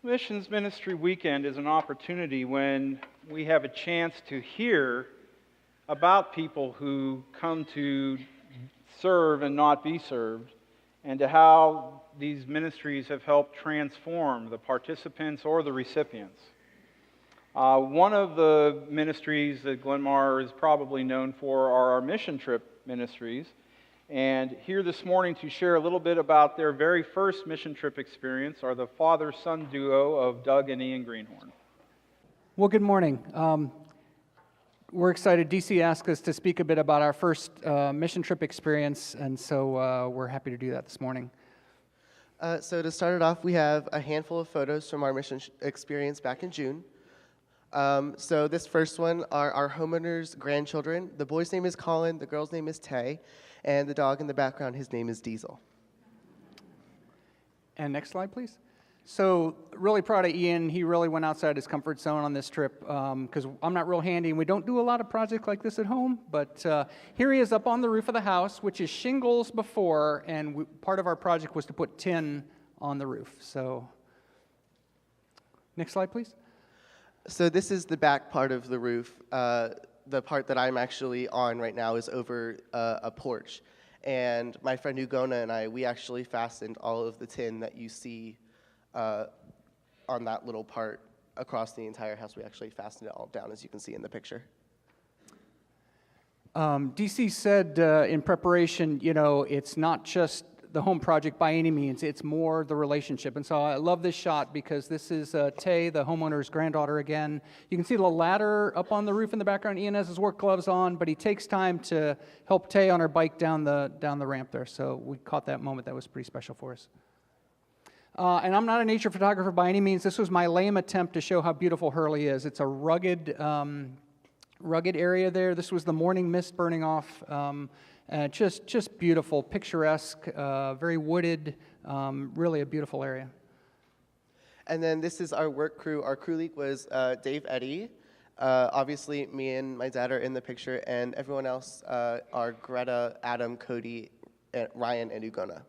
Missions Ministry Weekend is an opportunity when we have a chance to hear about people who come to serve and not be served, and to how these ministries have helped transform the participants or the recipients. One of the ministries that Glenmar is probably known for are our mission trip ministries. And here this morning to share a little bit about their very first mission trip experience are the father-son duo of Doug and Ian Greenhorn. Well, good morning. We're excited. DC asked us to speak a bit about our first mission trip experience, and so we're happy to do that this morning. So to start it off, we have a handful of photos from our mission experience back in June. So this first one are our homeowners' grandchildren. The boy's name is Colin, the girl's name is Tay, and the dog in the background, his name is Diesel. And next slide, please. So really proud of Ian. He really went outside his comfort zone on this trip because I'm not real handy, and we don't do a lot of projects like this at home. But here he is up on the roof of the house, which is shingles before, and part of our project was to put tin on the roof. So next slide, please. So this is the back part of the roof. The part that I'm actually on right now is over a porch. And my friend Ugona and I, we actually fastened all of the tin that you see on that little part across the entire house. We actually fastened it all down, as you can see in the picture. DC said in preparation, it's not just the home project by any means, it's more the relationship. And so I love this shot because this is Tay, the homeowner's granddaughter again. You can see the ladder up on the roof in the background. Ian has his work gloves on, but he takes time to help Tay on her bike down the ramp there. So we caught that moment. That was pretty special for us. And I'm not a nature photographer by any means. This was my lame attempt to show how beautiful Hurley is. It's a rugged area there. This was the morning mist burning off. Just beautiful, picturesque, very wooded, really a beautiful area. And then this is our work crew. Our crew lead was Dave Eddy. Obviously, me and my dad are in the picture, and everyone else are Greta, Adam, Cody, Ryan, and Ugona.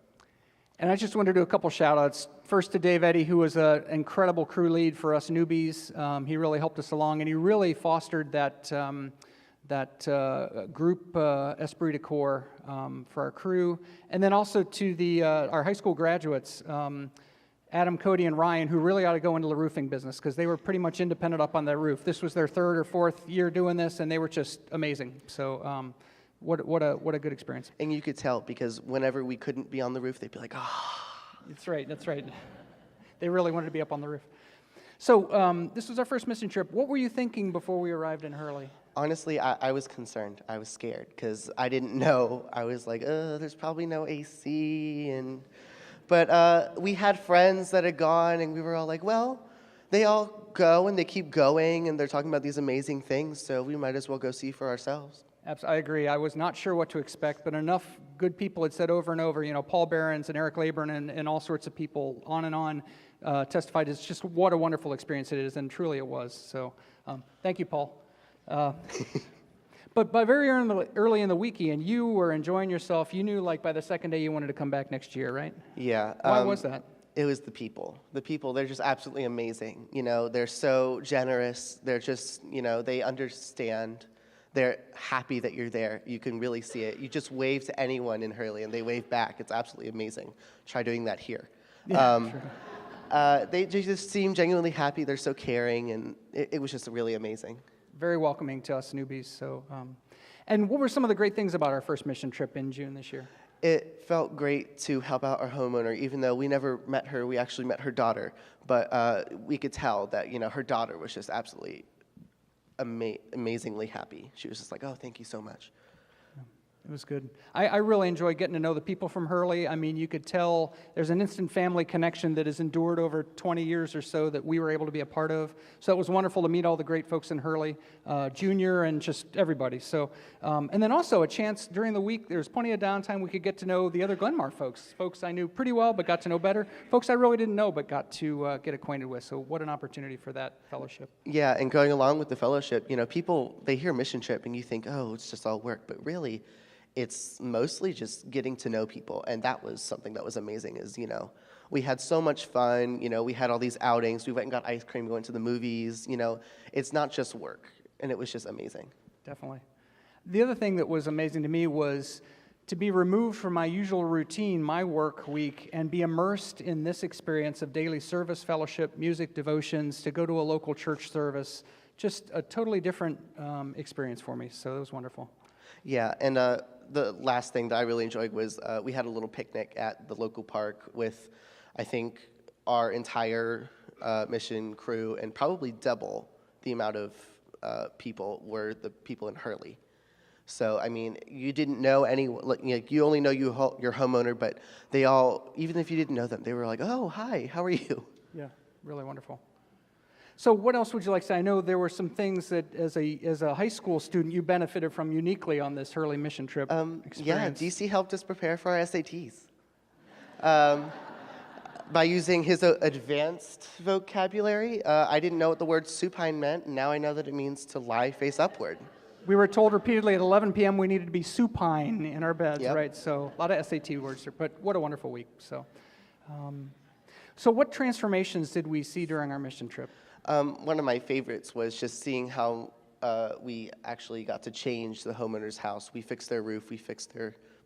And I just want to do a couple shout-outs. First to Dave Eddy, who was an incredible crew lead for us newbies. He really helped us along, and he really fostered that group esprit de corps for our crew. And then also to our high school graduates, Adam, Cody, and Ryan, who really ought to go into the roofing business because they were pretty much independent up on that roof. This was their third or fourth year doing this, and they were just amazing. So what a good experience. And you could tell because whenever we couldn't be on the roof, they'd be like, That's right. They really wanted to be up on the roof. So this was our first mission trip. What were you thinking before we arrived in Hurley? Honestly, I was concerned. I was scared because I didn't know. I was like, there's probably no AC. But we had friends that had gone, and we were all like, well, they all go, and they keep going, and they're talking about these amazing things, so we might as well go see for ourselves. I agree. I was not sure what to expect, but enough good people had said over and over, Paul Behrens and Eric Laburn and all sorts of people on and on testified it's just what a wonderful experience it is, and truly it was. So thank you, Paul. But by very early in the weekend, you were enjoying yourself. You knew, by the second day, you wanted to come back next year, right? Yeah. Why was that? It was the people. The people, they're just absolutely amazing. They're so generous. They're just, they understand. They're happy that you're there. You can really see it. You just wave to anyone in Hurley, and they wave back. It's absolutely amazing. Try doing that here. Yeah, sure. They just seem genuinely happy. They're so caring, and it was just really amazing. Very welcoming to us newbies. So, and what were some of the great things about our first mission trip in June this year? It felt great to help out our homeowner, even though we never met her. We actually met her daughter, but we could tell that her daughter was just absolutely amazingly happy. She was just like, oh, thank you so much. It was good. I really enjoyed getting to know the people from Hurley. I mean, you could tell there's an instant family connection that has endured over 20 years or so that we were able to be a part of. So it was wonderful to meet all the great folks in Hurley, Junior and just everybody. So, and then also a chance during the week, there's plenty of downtime we could get to know the other Glenmar folks I knew pretty well but got to know better, folks I really didn't know but got to get acquainted with. So what an opportunity for that fellowship. Yeah, and going along with the fellowship, people, they hear mission trip and you think, oh, it's just all work, but really, it's mostly just getting to know people, and that was something that was amazing is, we had so much fun. We had all these outings. We went and got ice cream, we went to the movies. It's not just work, and it was just amazing. Definitely. The other thing that was amazing to me was to be removed from my usual routine, my work week, and be immersed in this experience of daily service, fellowship, music, devotions, to go to a local church service. Just a totally different experience for me, so it was wonderful. Yeah, and the last thing that I really enjoyed was we had a little picnic at the local park with, I think, our entire mission crew, and probably double the amount of people were the people in Hurley. So, I mean, you didn't know anyone, you only know your homeowner, but they all, even if you didn't know them, they were like, oh, hi, how are you? Yeah, really wonderful. So what else would you like to say? I know there were some things that, as a high school student, you benefited from uniquely on this Hurley mission trip experience. Yeah, DC helped us prepare for our SATs by using his advanced vocabulary. I didn't know what the word supine meant, and now I know that it means to lie face upward. We were told repeatedly at 11 p.m. we needed to be supine in our beds, Yep. right? So a lot of SAT words, but what a wonderful week. So what transformations did we see during our mission trip? One of my favorites was just seeing how we actually got to change the homeowner's house. We fixed their roof, we fixed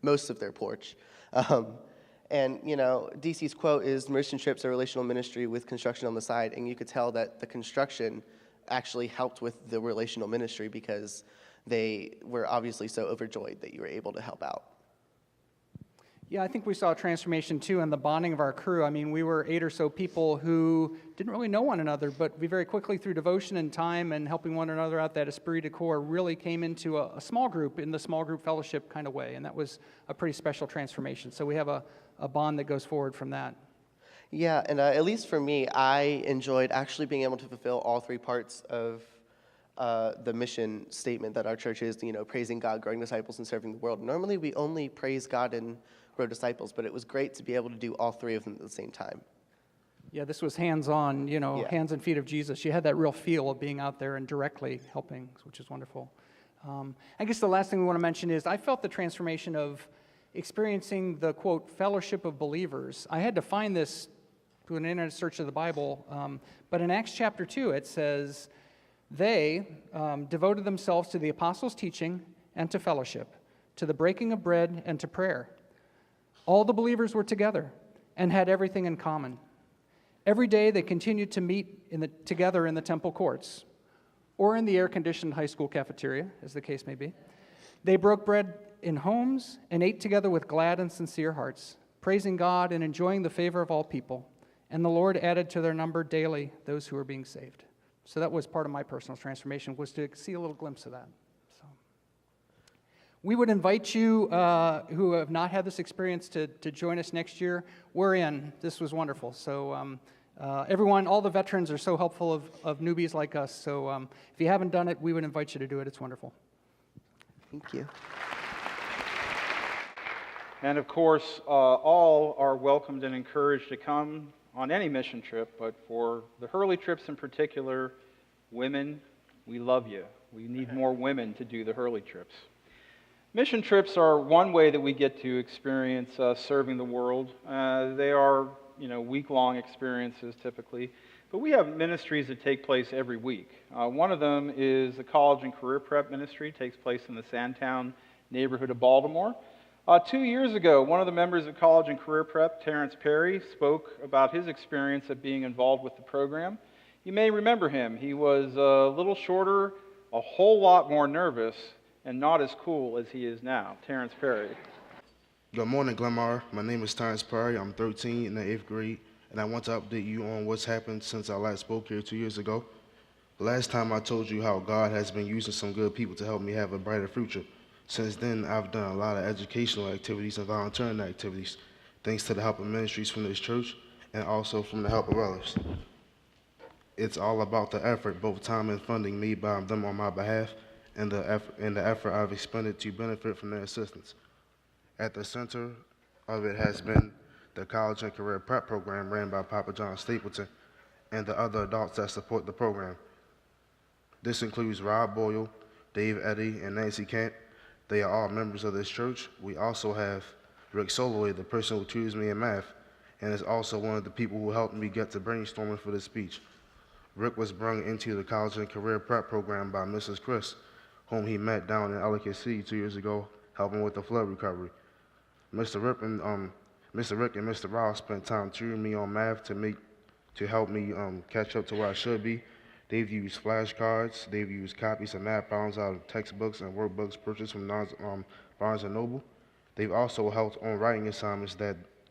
most of their porch. And DC's quote is, mission trips are relational ministry with construction on the side, and you could tell that the construction actually helped with the relational ministry because they were obviously so overjoyed that you were able to help out. Yeah, I think we saw a transformation too in the bonding of our crew. I mean, we were 8 or so people who didn't really know one another, but we very quickly, through devotion and time and helping one another out, that esprit de corps really came into a small group, in the small group fellowship kind of way, and that was a pretty special transformation. So we have a bond that goes forward from that. Yeah, and at least for me, I enjoyed actually being able to fulfill all 3 parts of the mission statement that our church is, praising God, growing disciples, and serving the world. Normally, we only praise God and grow disciples, but it was great to be able to do all 3 of them at the same time. Yeah, this was hands-on, hands and feet of Jesus. You had that real feel of being out there and directly helping, which is wonderful. I guess the last thing we want to mention is I felt the transformation of experiencing the, quote, fellowship of believers. I had to find this through an internet search of the Bible, but in Acts chapter 2, it says, they devoted themselves to the apostles' teaching and to fellowship, to the breaking of bread and to prayer. All the believers were together and had everything in common. Every day they continued to meet together in the temple courts or in the air-conditioned high school cafeteria, as the case may be. They broke bread in homes and ate together with glad and sincere hearts, praising God and enjoying the favor of all people. And the Lord added to their number daily those who were being saved. So that was part of my personal transformation, was to see a little glimpse of that. So we would invite you who have not had this experience to join us next year. We're in. This was wonderful. So everyone, all the veterans are so helpful of newbies like us. So if you haven't done it, we would invite you to do it. It's wonderful. Thank you. And of course, all are welcomed and encouraged to come on any mission trip, but for the Hurley trips in particular, women, we love you. We need more women to do the Hurley trips. Mission trips are one way that we get to experience serving the world. They are, week-long experiences typically, but we have ministries that take place every week. One of them is the college and career prep ministry. It takes place in the Sandtown neighborhood of Baltimore. 2 years ago, one of the members of College and Career Prep, Terrance spoke about his experience of being involved with the program. You may remember him. He was a little shorter, a whole lot more nervous, and not as cool as he is now. Terrance Perry. Good morning, Glenmar. My name is Terrance Perry. I'm 13 in the 8th grade, and I want to update you on what's happened since I last spoke here 2 years ago. The last time I told you how God has been using some good people to help me have a brighter future. Since then, I've done a lot of educational activities and volunteering activities, thanks to the help of ministries from this church and also from the help of others. It's all about the effort, both time and funding made by them on my behalf, and the effort I've expended to benefit from their assistance. At the center of it has been the College and Career Prep program ran by Papa John Stapleton and the other adults that support the program. This includes Rob Boyle, Dave Eddy, and Nancy Camp. They are all members of this church. We also have Rick Soloway, the person who tutors me in math, and is also one of the people who helped me get to brainstorming for this speech. Rick was brought into the college and career prep program by Mrs. Chris, whom he met down in Ellicott City 2 years ago, helping with the flood recovery. Mr. Rick and Mr. Ross spent time tutoring me on math to help me catch up to where I should be. They've used flashcards. They've used copies of math problems out of textbooks and workbooks purchased from Barnes & Noble. They've also helped on writing assignments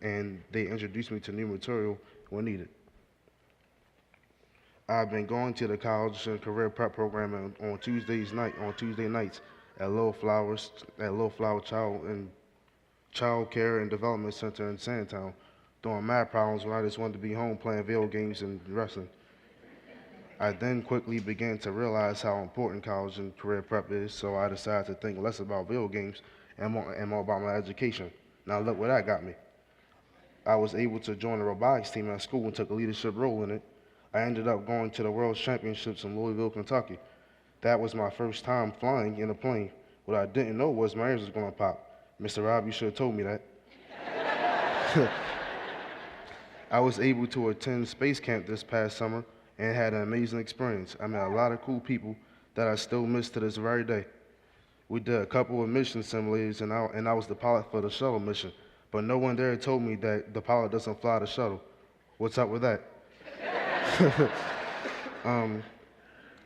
and they introduced me to new material when needed. I've been going to the college and career prep program on Tuesday nights at Little Flower Child Care and Development Center in Sandtown, doing math problems when I just wanted to be home playing Veale games and wrestling. I then quickly began to realize how important college and career prep is, so I decided to think less about Veale games and more about my education. Now look where that got me. I was able to join the robotics team at school and took a leadership role in it. I ended up going to the World Championships in Louisville, Kentucky. That was my first time flying in a plane. What I didn't know was my ears was going to pop. Mr. Rob, you should have told me that. I was able to attend space camp this past summer and had an amazing experience. I met a lot of cool people that I still miss to this very day. We did a couple of mission simulators, and I was the pilot for the shuttle mission. But no one there told me that the pilot doesn't fly the shuttle. What's up with that?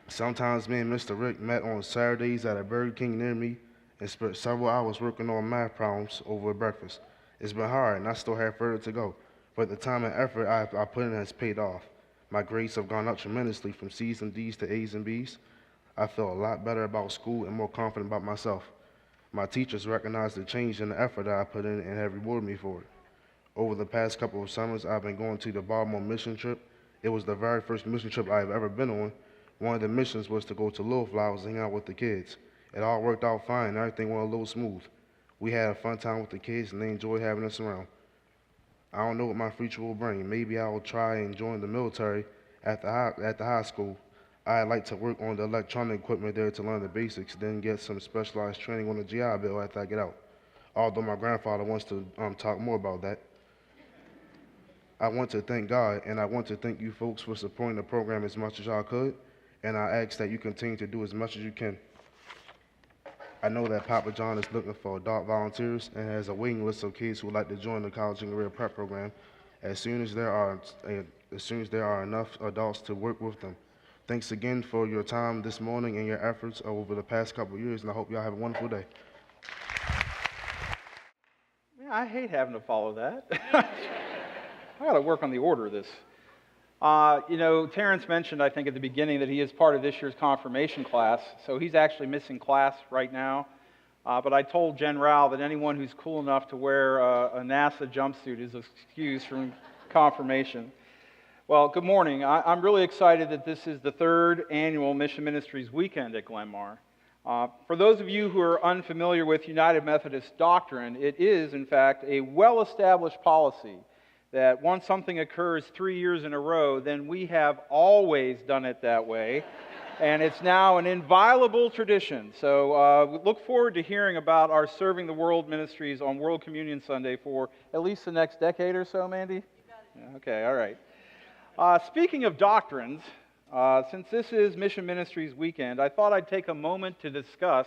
Sometimes me and Mr. Rick met on Saturdays at a Burger King near me and spent several hours working on math problems over breakfast. It's been hard, and I still have further to go. But the time and effort I put in has paid off. My grades have gone up tremendously from C's and D's to A's and B's. I feel a lot better about school and more confident about myself. My teachers recognize the change and the effort that I put in and have rewarded me for it. Over the past couple of summers, I've been going to the Baltimore mission trip. It was the very first mission trip I've ever been on. One of the missions was to go to Little Flowers and hang out with the kids. It all worked out fine, and everything went a little smooth. We had a fun time with the kids, and they enjoyed having us around. I don't know what my future will bring. Maybe I will try and join the military at the high school. I'd like to work on the electronic equipment there to learn the basics, then get some specialized training on the GI Bill after I get out. Although my grandfather wants to talk more about that. I want to thank God, and I want to thank you folks for supporting the program as much as y'all could, and I ask that you continue to do as much as you can. I know that Papa John is looking for adult volunteers and has a waiting list of kids who would like to join the college and career prep program as soon as there are enough adults to work with them. Thanks again for your time this morning and your efforts over the past couple of years, and I hope y'all have a wonderful day. Yeah, I hate having to follow that. I got to work on the order of this. Terrance mentioned, I think, at the beginning that he is part of this year's confirmation class, so he's actually missing class right now. But I told Jen Rao that anyone who's cool enough to wear a NASA jumpsuit is excused from confirmation. Well, good morning. I'm really excited that this is the third annual Mission Ministries weekend at Glenmar. For those of you who are unfamiliar with United Methodist doctrine, it is, in fact, a well-established policy that once something occurs 3 years in a row, then we have always done it that way, and it's now an inviolable tradition. So we look forward to hearing about our Serving the World ministries on World Communion Sunday for at least the next decade or so, Mandy? You got it. Okay, all right. Speaking of doctrines, since this is Mission Ministries weekend, I thought I'd take a moment to discuss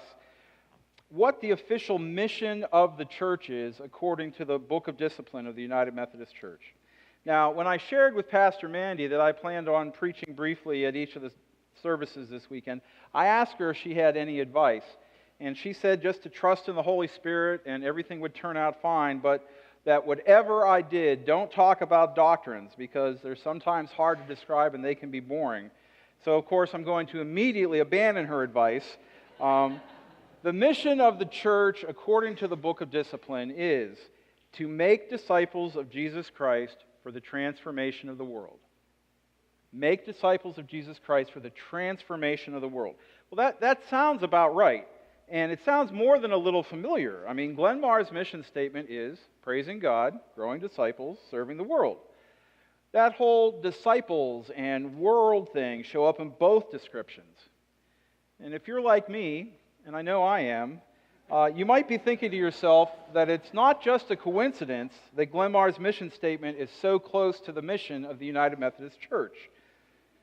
what the official mission of the church is according to the Book of Discipline of the United Methodist Church. Now, when I shared with Pastor Mandy that I planned on preaching briefly at each of the services this weekend, I asked her if she had any advice. And she said just to trust in the Holy Spirit and everything would turn out fine, but that whatever I did, don't talk about doctrines because they're sometimes hard to describe and they can be boring. So, of course, I'm going to immediately abandon her advice. The mission of the church, according to the Book of Discipline, is to make disciples of Jesus Christ for the transformation of the world. Make disciples of Jesus Christ for the transformation of the world. Well, that sounds about right. And it sounds more than a little familiar. I mean, Glenmar's mission statement is praising God, growing disciples, serving the world. That whole disciples and world thing show up in both descriptions. And if you're like me, and I know I am, You might be thinking to yourself that it's not just a coincidence that Glenmar's mission statement is so close to the mission of the United Methodist Church.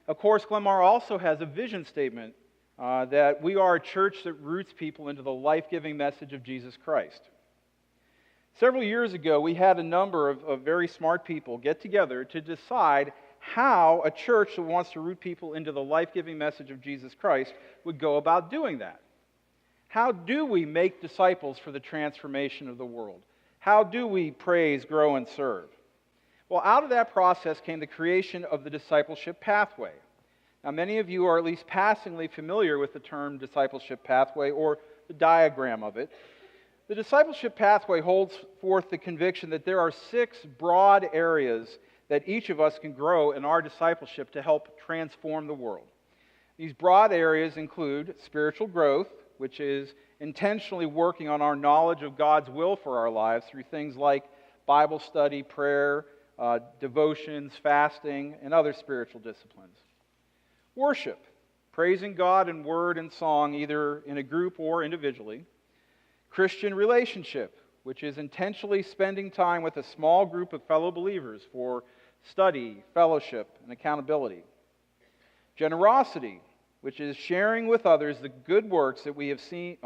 Of course, Glenmar also has a vision statement that we are a church that roots people into the life-giving message of Jesus Christ. Several years ago, we had a number of very smart people get together to decide how a church that wants to root people into the life-giving message of Jesus Christ would go about doing that. How do we make disciples for the transformation of the world? How do we praise, grow, and serve? Well, out of that process came the creation of the discipleship pathway. Now, many of you are at least passingly familiar with the term discipleship pathway or the diagram of it. The discipleship pathway holds forth the conviction that there are 6 broad areas that each of us can grow in our discipleship to help transform the world. These broad areas include spiritual growth, which is intentionally working on our knowledge of God's will for our lives through things like Bible study, prayer, devotions, fasting, and other spiritual disciplines. Worship, praising God in word and song, either in a group or individually. Christian relationship, which is intentionally spending time with a small group of fellow believers for study, fellowship, and accountability. Generosity, which is sharing with others the good works that we have seen,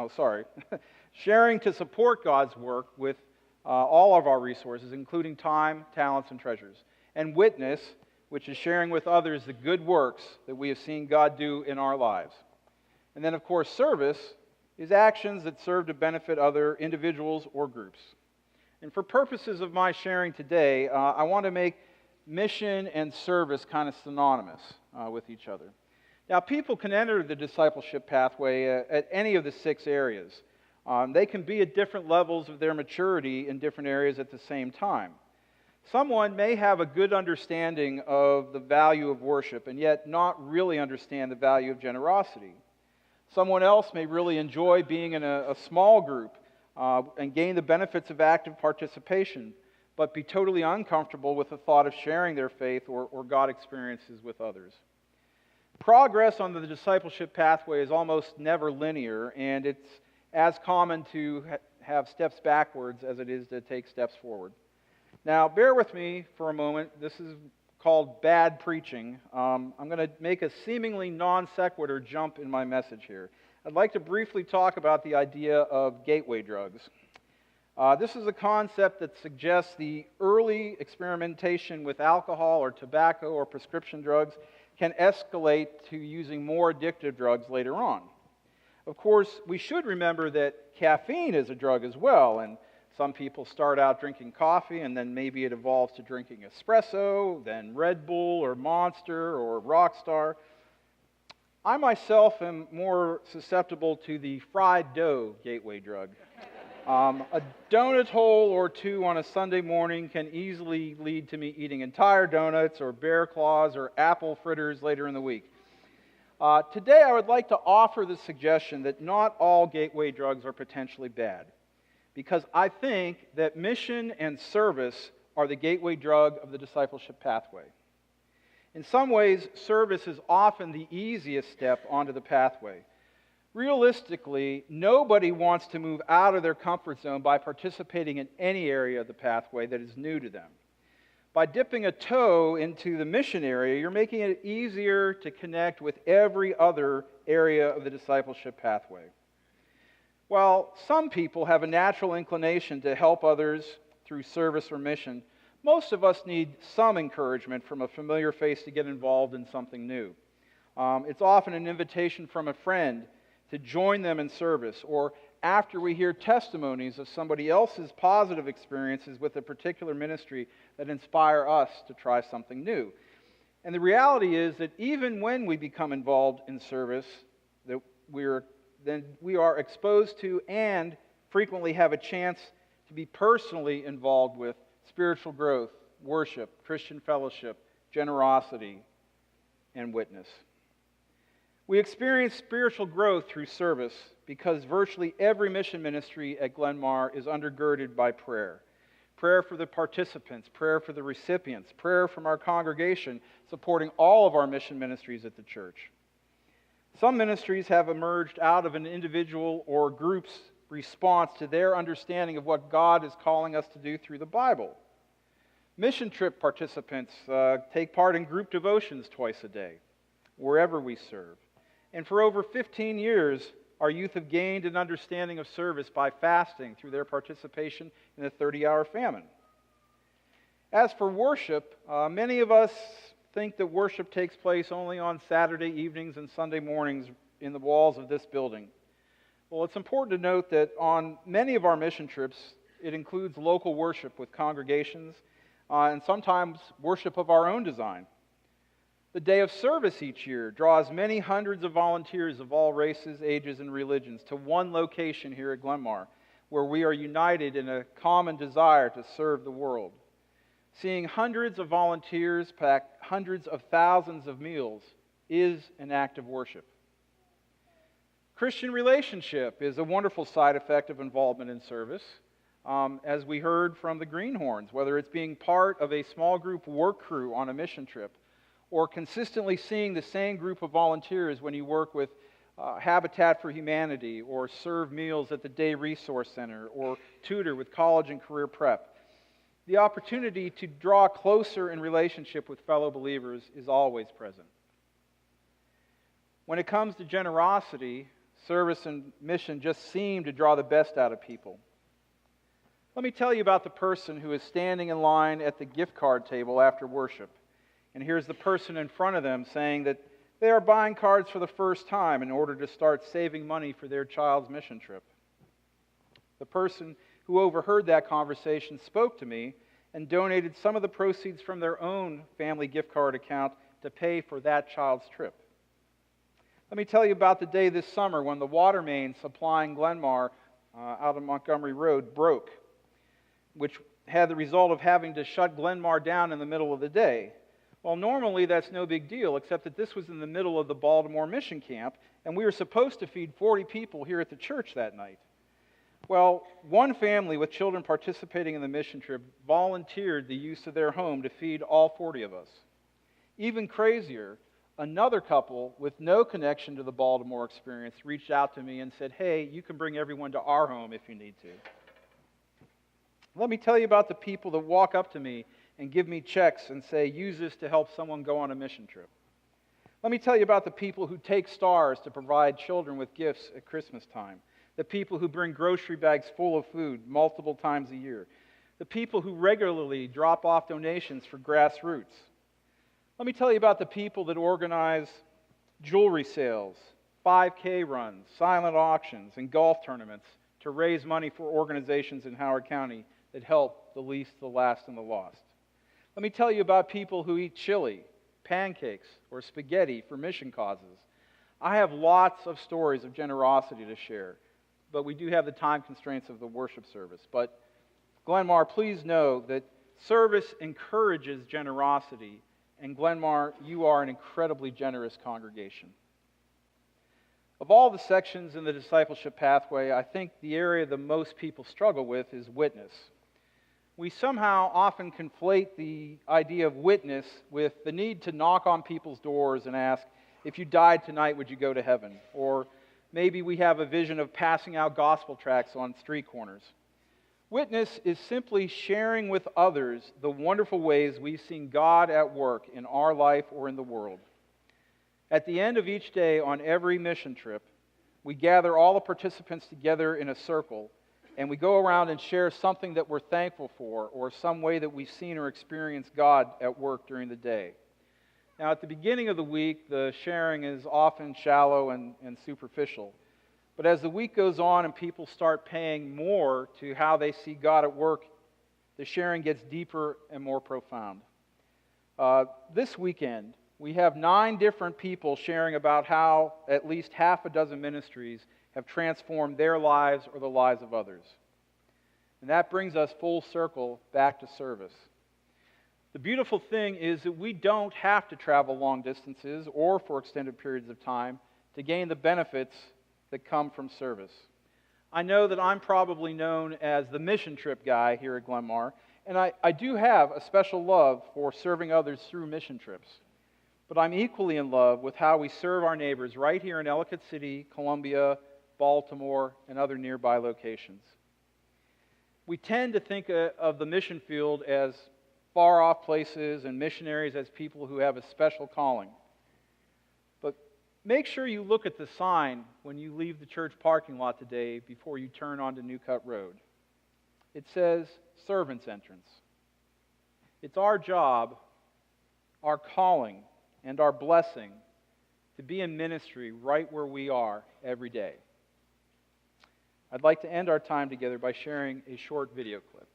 sharing to support God's work with all of our resources, including time, talents, and treasures. And witness, which is sharing with others the good works that we have seen God do in our lives. And then, of course, service is actions that serve to benefit other individuals or groups. And for purposes of my sharing today, I want to make mission and service kind of synonymous with each other. Now, people can enter the discipleship pathway at any of the 6 areas. They can be at different levels of their maturity in different areas at the same time. Someone may have a good understanding of the value of worship and yet not really understand the value of generosity. Someone else may really enjoy being in a small group and gain the benefits of active participation, but be totally uncomfortable with the thought of sharing their faith or God experiences with others. Progress on the discipleship pathway is almost never linear, and it's as common to have steps backwards as it is to take steps forward. Now, bear with me for a moment. This is called bad preaching. I'm going to make a seemingly non sequitur jump in my message here. I'd like to briefly talk about the idea of gateway drugs. This is a concept that suggests the early experimentation with alcohol or tobacco or prescription drugs can escalate to using more addictive drugs later on. Of course, we should remember that caffeine is a drug as well, and some people start out drinking coffee and then maybe it evolves to drinking espresso, then Red Bull or Monster or Rockstar. I myself am more susceptible to the fried dough gateway drug. A donut hole or 2 on a Sunday morning can easily lead to me eating entire donuts or bear claws or apple fritters later in the week. Today I would like to offer the suggestion that not all gateway drugs are potentially bad, because I think that mission and service are the gateway drug of the discipleship pathway. In some ways, service is often the easiest step onto the pathway. Realistically, nobody wants to move out of their comfort zone by participating in any area of the pathway that is new to them. By dipping a toe into the mission area, you're making it easier to connect with every other area of the discipleship pathway. While some people have a natural inclination to help others through service or mission, most of us need some encouragement from a familiar face to get involved in something new. It's often an invitation from a friend to join them in service, or after we hear testimonies of somebody else's positive experiences with a particular ministry that inspire us to try something new. And the reality is that even when we become involved in service, that we are exposed to and frequently have a chance to be personally involved with spiritual growth, worship, Christian fellowship, generosity, and witness. We experience spiritual growth through service because virtually every mission ministry at Glenmar is undergirded by prayer. Prayer for the participants, prayer for the recipients, prayer from our congregation supporting all of our mission ministries at the church. Some ministries have emerged out of an individual or group's response to their understanding of what God is calling us to do through the Bible. Mission trip participants take part in group devotions twice a day, wherever we serve. And for over 15 years, our youth have gained an understanding of service by fasting through their participation in the 30-hour famine. As for worship, many of us think that worship takes place only on Saturday evenings and Sunday mornings in the walls of this building. Well, it's important to note that on many of our mission trips, it includes local worship with congregations and sometimes worship of our own design. The day of service each year draws many hundreds of volunteers of all races, ages, and religions to one location here at Glenmar, where we are united in a common desire to serve the world. Seeing hundreds of volunteers pack hundreds of thousands of meals is an act of worship. Christian relationship is a wonderful side effect of involvement in service. As we heard from the Greenhorns, whether it's being part of a small group work crew on a mission trip, or consistently seeing the same group of volunteers when you work with Habitat for Humanity, or serve meals at the Day Resource Center, or tutor with college and career prep. The opportunity to draw closer in relationship with fellow believers is always present. When it comes to generosity, service and mission just seem to draw the best out of people. Let me tell you about the person who is standing in line at the gift card table after worship. And here's the person in front of them saying that they are buying cards for the first time in order to start saving money for their child's mission trip. The person who overheard that conversation spoke to me and donated some of the proceeds from their own family gift card account to pay for that child's trip. Let me tell you about the day this summer when the water main supplying Glenmar out on Montgomery Road broke, which had the result of having to shut Glenmar down in the middle of the day. Well, normally that's no big deal, except that this was in the middle of the Baltimore mission camp, and we were supposed to feed 40 people here at the church that night. Well, one family with children participating in the mission trip volunteered the use of their home to feed all 40 of us. Even crazier, another couple with no connection to the Baltimore experience reached out to me and said, "Hey, you can bring everyone to our home if you need to." Let me tell you about the people that walk up to me and give me checks and say, "Use this to help someone go on a mission trip." Let me tell you about the people who take stars to provide children with gifts at Christmas time. The people who bring grocery bags full of food multiple times a year. The people who regularly drop off donations for grassroots. Let me tell you about the people that organize jewelry sales, 5K runs, silent auctions, and golf tournaments to raise money for organizations in Howard County that help the least, the last, and the lost. Let me tell you about people who eat chili, pancakes, or spaghetti for mission causes. I have lots of stories of generosity to share, but we do have the time constraints of the worship service. But Glenmar, please know that service encourages generosity, and Glenmar, you are an incredibly generous congregation. Of all the sections in the discipleship pathway, I think the area that most people struggle with is witness. We somehow often conflate the idea of witness with the need to knock on people's doors and ask, "If you died tonight, would you go to heaven?" Or maybe we have a vision of passing out gospel tracts on street corners. Witness is simply sharing with others the wonderful ways we've seen God at work in our life or in the world. At the end of each day on every mission trip, we gather all the participants together in a circle, and we go around and share something that we're thankful for or some way that we've seen or experienced God at work during the day. Now, at the beginning of the week, the sharing is often shallow and superficial. But as the week goes on and people start paying more to how they see God at work, the sharing gets deeper and more profound. This weekend, we have 9 different people sharing about how at least half a dozen ministries have transformed their lives or the lives of others. And that brings us full circle back to service. The beautiful thing is that we don't have to travel long distances or for extended periods of time to gain the benefits that come from service. I know that I'm probably known as the mission trip guy here at Glenmar, and I do have a special love for serving others through mission trips. But I'm equally in love with how we serve our neighbors right here in Ellicott City, Columbia, Baltimore, and other nearby locations. We tend to think of the mission field as far-off places and missionaries as people who have a special calling. But make sure you look at the sign when you leave the church parking lot today before you turn onto New Cut Road. It says Servant's Entrance. It's our job, our calling, and our blessing to be in ministry right where we are every day. I'd like to end our time together by sharing a short video clip.